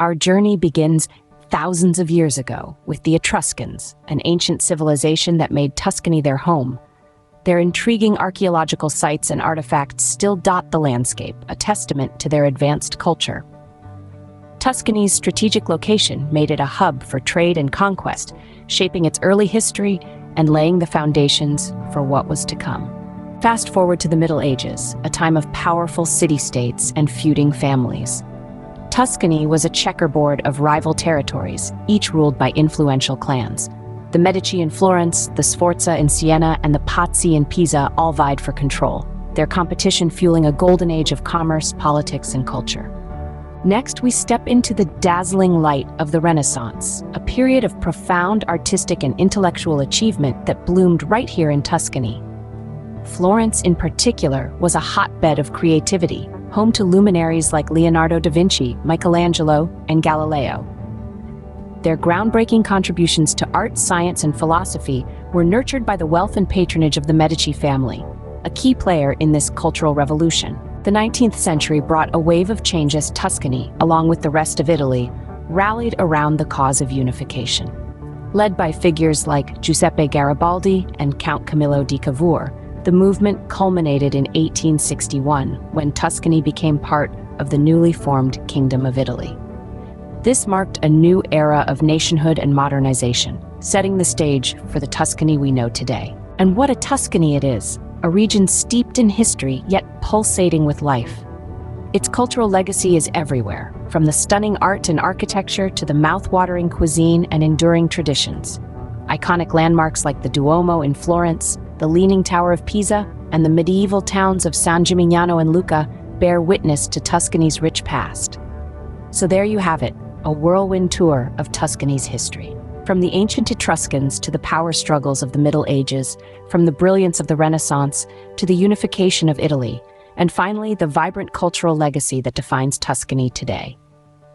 Our journey begins thousands of years ago with the Etruscans, an ancient civilization that made Tuscany their home. Their intriguing archaeological sites and artifacts still dot the landscape, a testament to their advanced culture. Tuscany's strategic location made it a hub for trade and conquest, shaping its early history and laying the foundations for what was to come. Fast forward to the Middle Ages, a time of powerful city-states and feuding families. Tuscany was a checkerboard of rival territories, each ruled by influential clans. The Medici in Florence, the Sforza in Siena, and the Pazzi in Pisa all vied for control, their competition fueling a golden age of commerce, politics, and culture. Next, we step into the dazzling light of the Renaissance, a period of profound artistic and intellectual achievement that bloomed right here in Tuscany. Florence, in particular, was a hotbed of creativity, home to luminaries like Leonardo da Vinci, Michelangelo, and Galileo. Their groundbreaking contributions to art, science, and philosophy were nurtured by the wealth and patronage of the Medici family, a key player in this cultural revolution. The 19th century brought a wave of change as Tuscany, along with the rest of Italy, rallied around the cause of unification. Led by figures like Giuseppe Garibaldi and Count Camillo di Cavour, the movement culminated in 1861, when Tuscany became part of the newly formed Kingdom of Italy. This marked a new era of nationhood and modernization, setting the stage for the Tuscany we know today. And what a Tuscany it is! A region steeped in history, yet pulsating with life. Its cultural legacy is everywhere, from the stunning art and architecture to the mouth-watering cuisine and enduring traditions. Iconic landmarks like the Duomo in Florence, the Leaning Tower of Pisa, and the medieval towns of San Gimignano and Lucca bear witness to Tuscany's rich past. So there you have it, a whirlwind tour of Tuscany's history. From the ancient Etruscans to the power struggles of the Middle Ages, from the brilliance of the Renaissance to the unification of Italy, and finally the vibrant cultural legacy that defines Tuscany today.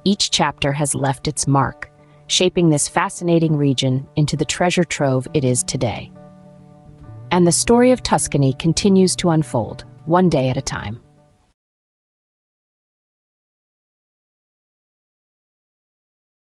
Each chapter has left its mark, shaping this fascinating region into the treasure trove it is today. And the story of Tuscany continues to unfold, one day at a time.